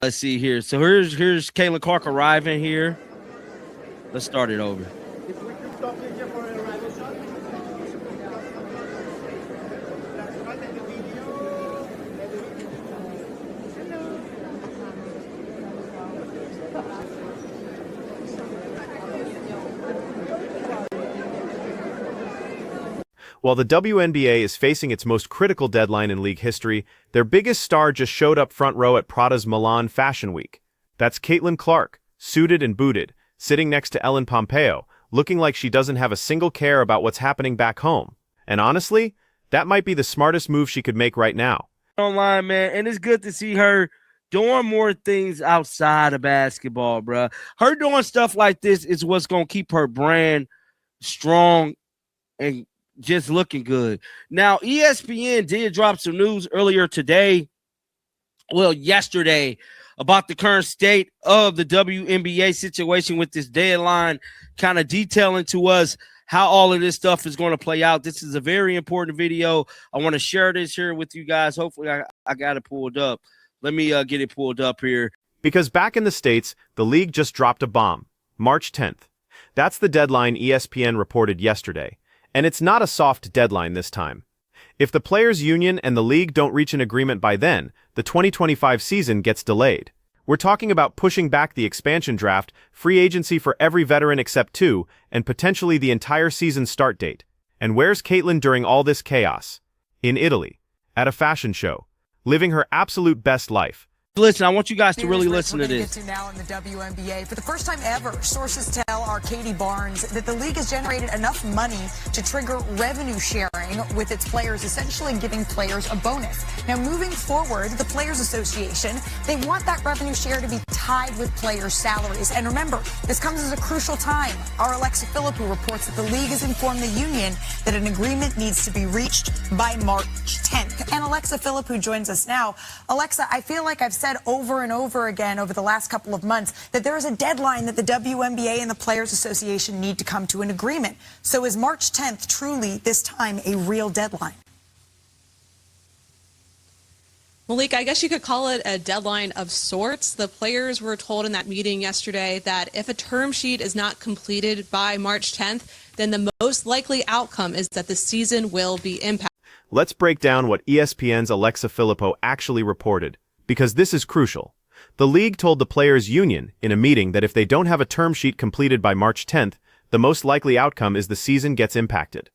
Let's see here. So here's Caitlin Clark arriving here. Let's start it over. While the WNBA is facing its most critical deadline in league history, their biggest star just showed up front row at Prada's Milan Fashion Week. That's Caitlin Clark, suited and booted, sitting next to Ellen Pompeo, looking like she doesn't have a single care about what's happening back home. And honestly, that might be the smartest move she could make right now. Online, man, and it's good to see her doing more things outside of basketball, bro. Her doing stuff like this is what's going to keep her brand strong and just looking good. Now, ESPN did drop some news earlier today, yesterday, about the current state of the WNBA situation with this deadline, kind of detailing to us how all of this stuff is going to play out. This is a very important video. I want to share this here with you guys. Hopefully, I got it pulled up. Let me get it pulled up here. Because back in the States, the league just dropped a bomb, March 10th. That's the deadline ESPN reported yesterday. And it's not a soft deadline this time. If the players' union and the league don't reach an agreement by then, the 2025 season gets delayed. We're talking about pushing back the expansion draft, free agency for every veteran except 2, and potentially the entire season start date. And where's Caitlin during all this chaos? In Italy, at a fashion show, living her absolute best life. Listen, I want you guys to really listen to this. Get to now in the WNBA. For the first time ever, sources tell our Katie Barnes that the league has generated enough money to trigger revenue sharing with its players, essentially giving players a bonus. Now, moving forward, the Players Association, they want that revenue share to be tied with players' salaries. And remember, this comes as a crucial time. Our Alexa Philippou reports that the league has informed the union that an agreement needs to be reached by March 10th. And Alexa Philippou joins us now. Alexa, I feel like I've said over and over again over the last couple of months that there is a deadline that the WNBA and the Players Association need to come to an agreement. So is March 10th truly this time a real deadline? Malik, I guess you could call it a deadline of sorts. The players were told in that meeting yesterday that if a term sheet is not completed by March 10th, then the most likely outcome is that the season will be impacted. Let's break down what ESPN's Alexa Philippou actually reported, because this is crucial. The league told the players' union in a meeting that if they don't have a term sheet completed by March 10th, the most likely outcome is the season gets impacted.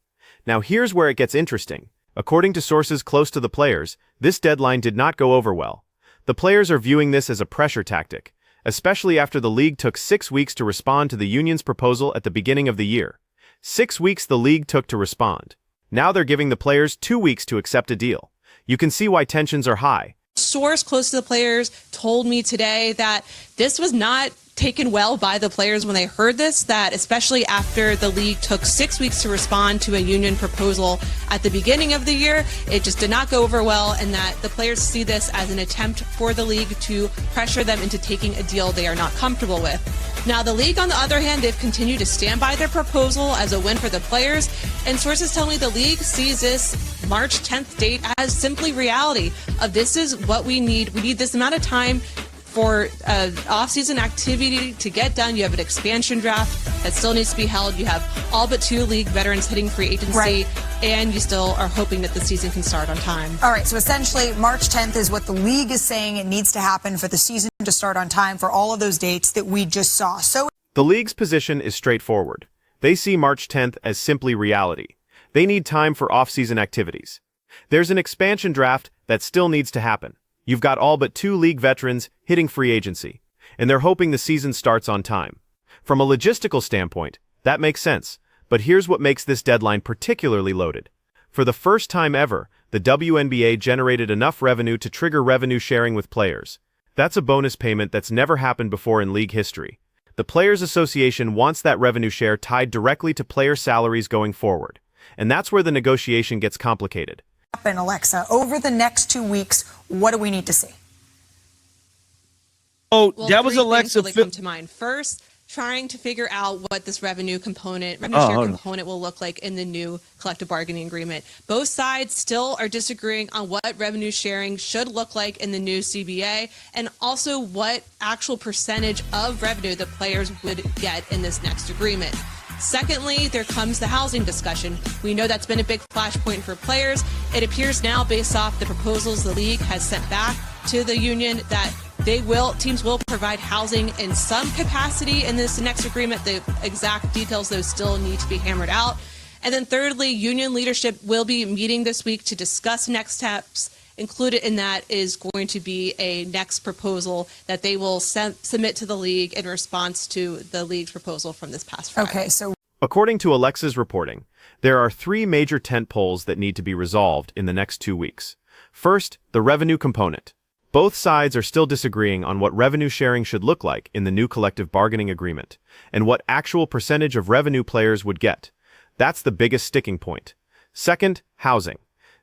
Now here's where it gets interesting. According to sources close to the players, this deadline did not go over well. The players are viewing this as a pressure tactic, especially after the league took 6 weeks to respond to the union's proposal at the beginning of the year. 6 weeks the league took to respond. Now they're giving the players 2 weeks to accept a deal. You can see why tensions are high. Source close to the players told me today that this was not taken well by the players when they heard this, that especially after the league took 6 weeks to respond to a union proposal at the beginning of the year, it just did not go over well, and that the players see this as an attempt for the league to pressure them into taking a deal they are not comfortable with. Now, the league, on the other hand, they've continued to stand by their proposal as a win for the players, and sources tell me the league sees this March 10th date as simply reality of this is what we need. We need this amount of time for off-season activity to get done. You have an expansion draft that still needs to be held. You have all but 2 league veterans hitting free agency, right, and you still are hoping that the season can start on time. All right, so essentially March 10th is what the league is saying it needs to happen for the season to start on time for all of those dates that we just saw. So the league's position is straightforward. They see March 10th as simply reality. They need time for off-season activities. There's an expansion draft that still needs to happen. You've got all but 2 league veterans hitting free agency, and they're hoping the season starts on time. From a logistical standpoint, that makes sense, but here's what makes this deadline particularly loaded. For the first time ever, the WNBA generated enough revenue to trigger revenue sharing with players. That's a bonus payment that's never happened before in league history. The Players Association wants that revenue share tied directly to player salaries going forward, and that's where the negotiation gets complicated. And Alexa, over the next 2 weeks, what do we need to see? Oh, Well, that was three Alexa. things really come to mind. First, trying to figure out what this revenue share component will look like in the new collective bargaining agreement. Both sides still are disagreeing on what revenue sharing should look like in the new CBA, and also what actual percentage of revenue the players would get in this next agreement. Secondly, there comes the housing discussion. We know that's been a big flashpoint for players. It appears now, based off the proposals the league has sent back to the union, that teams will provide housing in some capacity in this next agreement. The exact details, though, still need to be hammered out. And then thirdly, union leadership will be meeting this week to discuss next steps. Included in that is going to be a next proposal that they will submit to the league in response to the league's proposal from this past Friday. Okay, so according to Alexa's reporting, there are 3 major tentpoles that need to be resolved in the next 2 weeks. First, the revenue component. Both sides are still disagreeing on what revenue sharing should look like in the new collective bargaining agreement, and what actual percentage of revenue players would get. That's the biggest sticking point. Second, housing.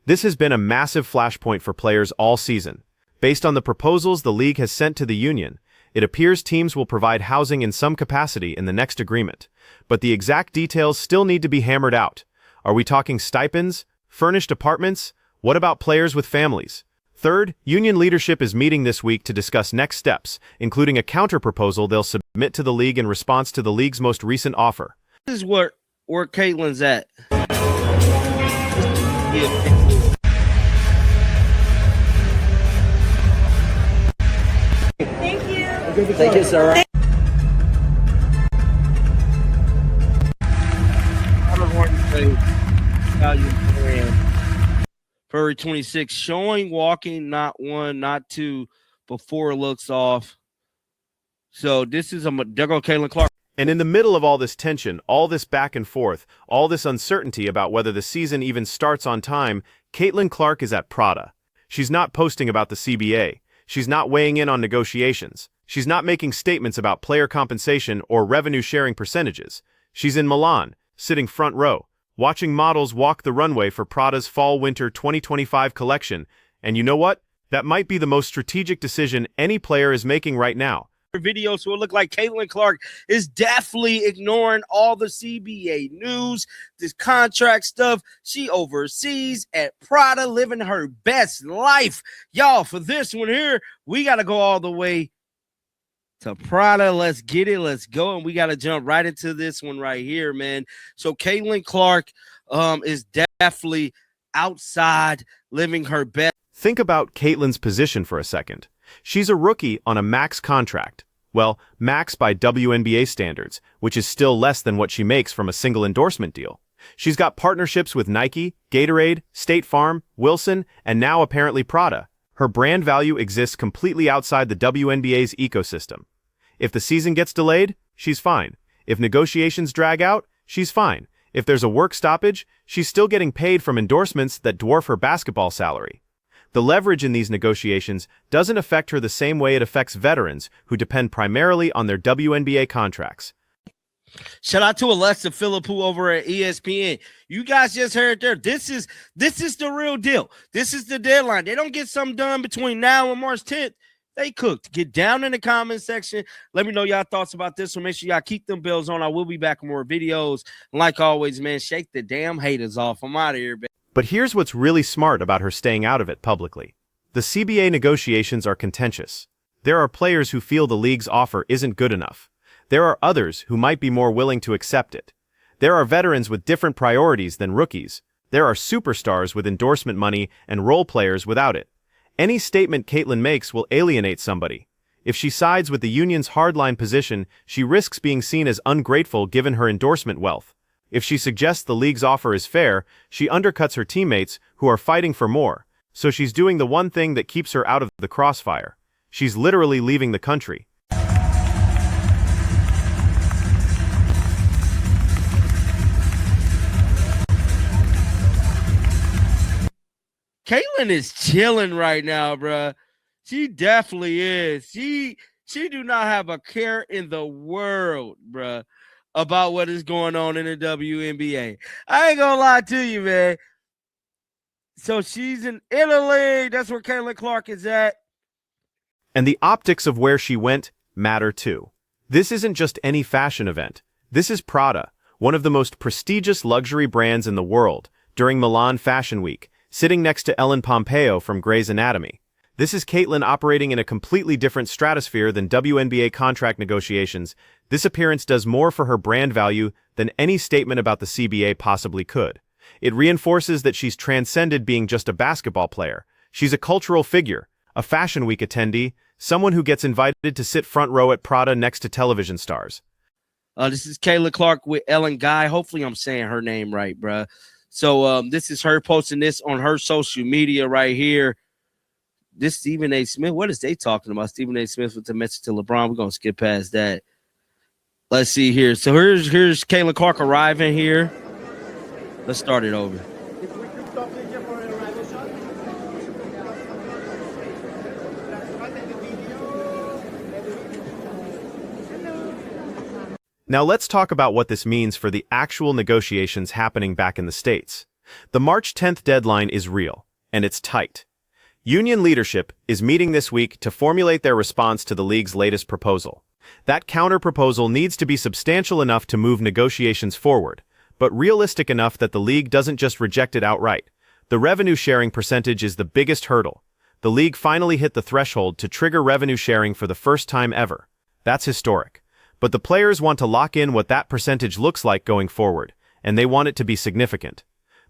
This has been a massive flashpoint for players all season. Based on the proposals the league has sent to the union, it appears teams will provide housing in some capacity in the next agreement, but the exact details still need to be hammered out. Are we talking stipends, furnished apartments? What about players with families? Third, union leadership is meeting this week to discuss next steps, including a counter-proposal they'll submit to the league in response to the league's most recent offer. This is where Caitlin's at. Thank you. Thank you, sir. February 26, showing walking, not 1, not 2, before it looks off. So this is there go Caitlin Clark. And in the middle of all this tension, all this back and forth, all this uncertainty about whether the season even starts on time, Caitlin Clark is at Prada. She's not posting about the CBA. She's not weighing in on negotiations. She's not making statements about player compensation or revenue sharing percentages. She's in Milan, sitting front row, watching models walk the runway for Prada's Fall-Winter 2025 collection. And you know what? That might be the most strategic decision any player is making right now. Video, so it looked like Caitlin Clark is definitely ignoring all the CBA news, this contract stuff. She overseas at Prada, living her best life. Y'all, for this one here, we got to go all the way to Prada. Let's get it. Let's go. And we got to jump right into this one right here, man. So Caitlin Clark is definitely outside living her best. Think about Caitlin's position for a second. She's a rookie on a max contract. Well, max by WNBA standards, which is still less than what she makes from a single endorsement deal. She's got partnerships with Nike, Gatorade, State Farm, Wilson, and now apparently Prada. Her brand value exists completely outside the WNBA's ecosystem. If the season gets delayed, she's fine. If negotiations drag out, she's fine. If there's a work stoppage, she's still getting paid from endorsements that dwarf her basketball salary. The leverage in these negotiations doesn't affect her the same way it affects veterans who depend primarily on their WNBA contracts. Shout out to Alexa Philippou over at ESPN. You guys just heard there. This is the real deal. This is the deadline. They don't get something done between now and March 10th. They cooked. Get down in the comment section. Let me know y'all thoughts about this one. Make sure y'all keep them bells on. I will be back with more videos. Like always, man, shake the damn haters off. I'm out of here, baby. But here's what's really smart about her staying out of it publicly. The CBA negotiations are contentious. There are players who feel the league's offer isn't good enough. There are others who might be more willing to accept it. There are veterans with different priorities than rookies. There are superstars with endorsement money and role players without it. Any statement Caitlin makes will alienate somebody. If she sides with the union's hardline position, she risks being seen as ungrateful given her endorsement wealth. If she suggests the league's offer is fair, she undercuts her teammates who are fighting for more. So she's doing the one thing that keeps her out of the crossfire. She's literally leaving the country. Caitlin is chilling right now, bruh. She definitely is. She do not have a care in the world, bruh, about what is going on in the WNBA. I ain't gonna lie to you, man. So she's in Italy. That's where Caitlin Clark is at. And the optics of where she went matter too. This isn't just any fashion event. This is Prada, one of the most prestigious luxury brands in the world, during Milan Fashion Week, sitting next to Ellen Pompeo from Grey's Anatomy. This is Caitlyn operating in a completely different stratosphere than WNBA contract negotiations. This appearance does more for her brand value than any statement about the CBA possibly could. It reinforces that she's transcended being just a basketball player. She's a cultural figure, a Fashion Week attendee, someone who gets invited to sit front row at Prada next to television stars. This is Kayla Clark with Ellen Guy. Hopefully I'm saying her name right, bruh. So this is her posting this on her social media right here. This Stephen A. Smith, what is they talking about? Stephen A. Smith with the message to LeBron. We're going to skip past that. Let's see here. So here's Kayla Clark arriving here. Let's start it over. Now let's talk about what this means for the actual negotiations happening back in the States. The March 10th deadline is real, and it's tight. Union leadership is meeting this week to formulate their response to the league's latest proposal. That counter-proposal needs to be substantial enough to move negotiations forward, but realistic enough that the league doesn't just reject it outright. The revenue sharing percentage is the biggest hurdle. The league finally hit the threshold to trigger revenue sharing for the first time ever. That's historic. But the players want to lock in what that percentage looks like going forward, and they want it to be significant.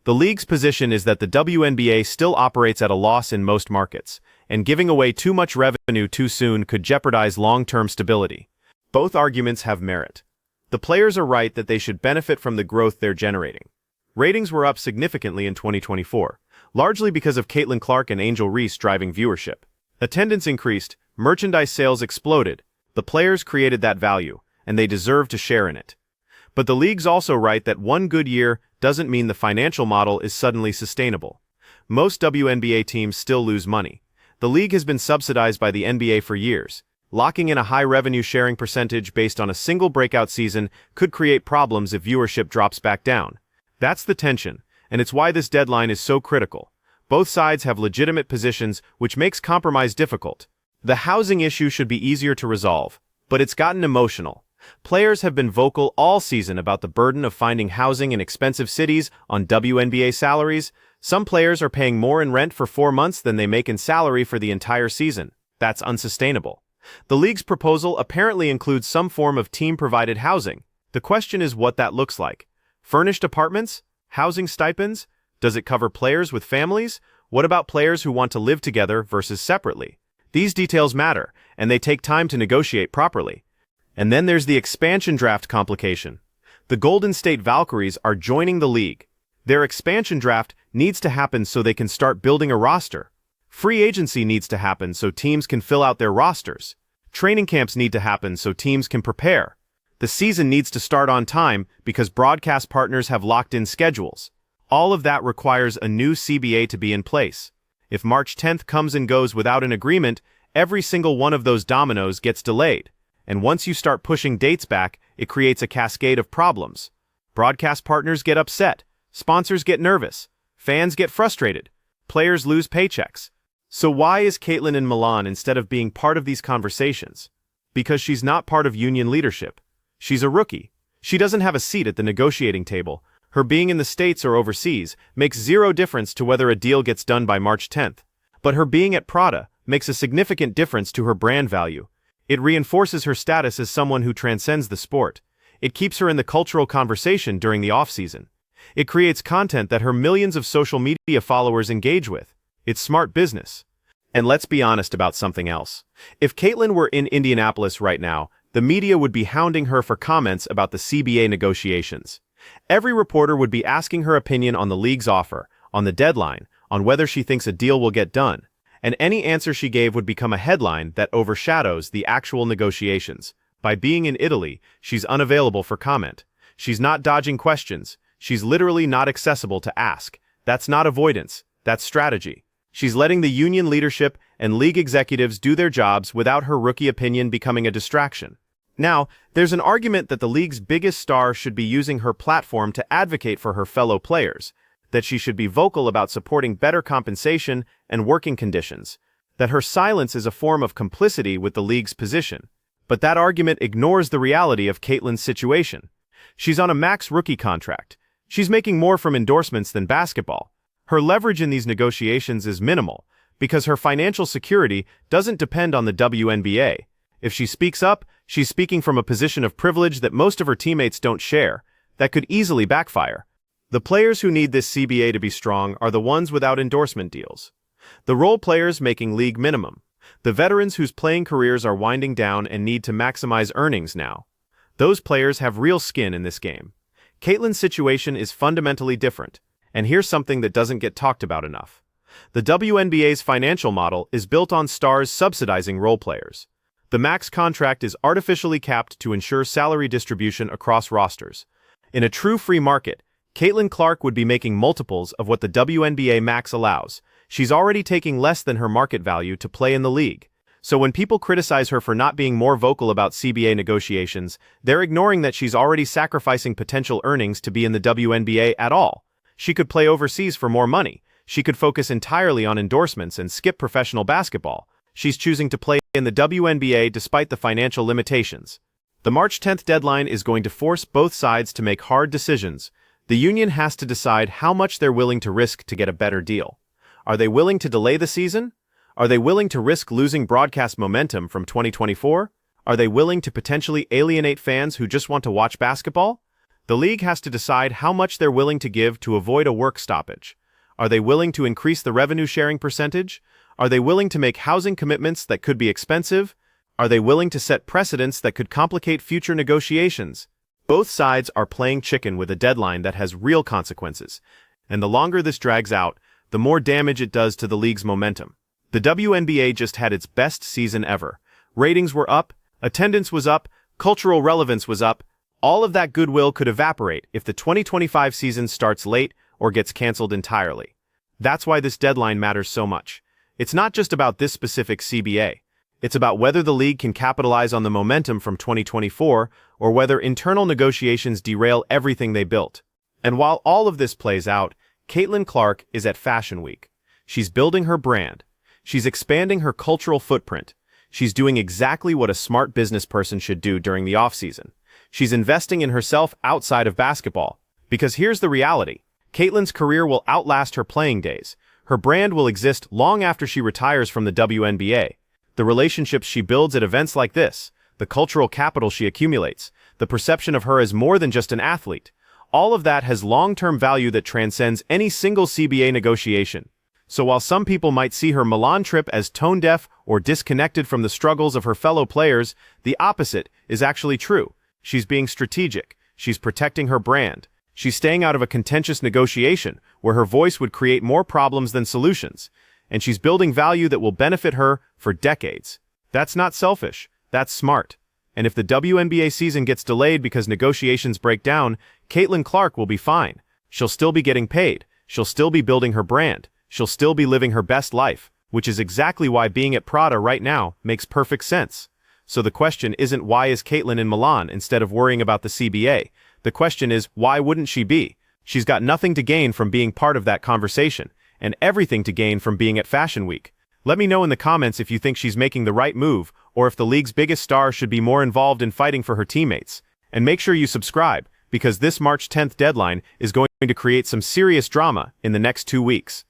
The league's position is that the WNBA still operates at a loss in most markets, and giving away too much revenue too soon could jeopardize long-term stability. Both arguments have merit. The players are right that they should benefit from the growth they're generating. Ratings were up significantly in 2024, largely because of Caitlin Clark and Angel Reese driving viewership. Attendance increased, merchandise sales exploded. The players created that value, and they deserve to share in it. But the league's also right that one good year doesn't mean the financial model is suddenly sustainable. Most WNBA teams still lose money. The league has been subsidized by the NBA for years. Locking in a high revenue sharing percentage based on a single breakout season could create problems if viewership drops back down. That's the tension, and it's why this deadline is so critical. Both sides have legitimate positions, which makes compromise difficult. The housing issue should be easier to resolve, but it's gotten emotional. Players have been vocal all season about the burden of finding housing in expensive cities on WNBA salaries. Some players are paying more in rent for 4 months than they make in salary for the entire season. That's unsustainable. The league's proposal apparently includes some form of team-provided housing. The question is what that looks like. Furnished apartments? Housing stipends? Does it cover players with families? What about players who want to live together versus separately? These details matter, and they take time to negotiate properly. And then there's the expansion draft complication. The Golden State Valkyries are joining the league. Their expansion draft needs to happen so they can start building a roster. Free agency needs to happen so teams can fill out their rosters. Training camps need to happen so teams can prepare. The season needs to start on time because broadcast partners have locked-in schedules. All of that requires a new CBA to be in place. If March 10th comes and goes without an agreement, every single one of those dominoes gets delayed. And once you start pushing dates back, it creates a cascade of problems. Broadcast partners get upset, sponsors get nervous, fans get frustrated, players lose paychecks. So why is Caitlyn in Milan instead of being part of these conversations? Because she's not part of union leadership. She's a rookie. She doesn't have a seat at the negotiating table. Her being in the States or overseas makes zero difference to whether a deal gets done by March 10th. But her being at Prada makes a significant difference to her brand value. It reinforces her status as someone who transcends the sport. It keeps her in the cultural conversation during the off-season. It creates content that her millions of social media followers engage with. It's smart business. And let's be honest about something else. If Caitlyn were in Indianapolis right now, the media would be hounding her for comments about the CBA negotiations. Every reporter would be asking her opinion on the league's offer, on the deadline, on whether she thinks a deal will get done. And any answer she gave would become a headline that overshadows the actual negotiations. By being in Italy, she's unavailable for comment. She's not dodging questions. She's literally not accessible to ask. That's not avoidance. That's strategy. She's letting the union leadership and league executives do their jobs without her rookie opinion becoming a distraction. Now, there's an argument that the league's biggest star should be using her platform to advocate for her fellow players, that she should be vocal about supporting better compensation and working conditions, that her silence is a form of complicity with the league's position. But that argument ignores the reality of Caitlyn's situation. She's on a max rookie contract. She's making more from endorsements than basketball. Her leverage in these negotiations is minimal, because her financial security doesn't depend on the WNBA. If she speaks up, she's speaking from a position of privilege that most of her teammates don't share. That could easily backfire. The players who need this CBA to be strong are the ones without endorsement deals. The role players making league minimum. The veterans whose playing careers are winding down and need to maximize earnings now. Those players have real skin in this game. Caitlyn's situation is fundamentally different, and here's something that doesn't get talked about enough. The WNBA's financial model is built on stars subsidizing role players. The max contract is artificially capped to ensure salary distribution across rosters. In a true free market, Caitlin Clark would be making multiples of what the WNBA max allows. She's already taking less than her market value to play in the league. So when people criticize her for not being more vocal about CBA negotiations, they're ignoring that she's already sacrificing potential earnings to be in the WNBA at all. She could play overseas for more money. She could focus entirely on endorsements and skip professional basketball. She's choosing to play in the WNBA despite the financial limitations. The March 10th deadline is going to force both sides to make hard decisions. The union has to decide how much they're willing to risk to get a better deal. Are they willing to delay the season? Are they willing to risk losing broadcast momentum from 2024? Are they willing to potentially alienate fans who just want to watch basketball? The league has to decide how much they're willing to give to avoid a work stoppage. Are they willing to increase the revenue sharing percentage? Are they willing to make housing commitments that could be expensive? Are they willing to set precedents that could complicate future negotiations? Both sides are playing chicken with a deadline that has real consequences, and the longer this drags out, the more damage it does to the league's momentum. The WNBA just had its best season ever. Ratings were up, attendance was up, cultural relevance was up. All of that goodwill could evaporate if the 2025 season starts late or gets canceled entirely. That's why this deadline matters so much. It's not just about this specific CBA. It's about whether the league can capitalize on the momentum from 2024 or whether internal negotiations derail everything they built. And while all of this plays out, Caitlin Clark is at Fashion Week. She's building her brand. She's expanding her cultural footprint. She's doing exactly what a smart business person should do during the offseason. She's investing in herself outside of basketball. Because here's the reality. Caitlin's career will outlast her playing days. Her brand will exist long after she retires from the WNBA. The relationships she builds at events like this, the cultural capital she accumulates, the perception of her as more than just an athlete, all of that has long-term value that transcends any single CBA negotiation. So while some people might see her Milan trip as tone-deaf or disconnected from the struggles of her fellow players, the opposite is actually true. She's being strategic. She's protecting her brand. She's staying out of a contentious negotiation where her voice would create more problems than solutions. And she's building value that will benefit her for decades. That's not selfish. That's smart. And if the WNBA season gets delayed because negotiations break down, Caitlin Clark will be fine. She'll still be getting paid. She'll still be building her brand. She'll still be living her best life, which is exactly why being at Prada right now makes perfect sense. So the question isn't why is Caitlin in Milan instead of worrying about the CBA. The question is why wouldn't she be? She's got nothing to gain from being part of that conversation, and everything to gain from being at Fashion Week. Let me know in the comments if you think she's making the right move, or if the league's biggest star should be more involved in fighting for her teammates. And make sure you subscribe, because this March 10th deadline is going to create some serious drama in the next 2 weeks.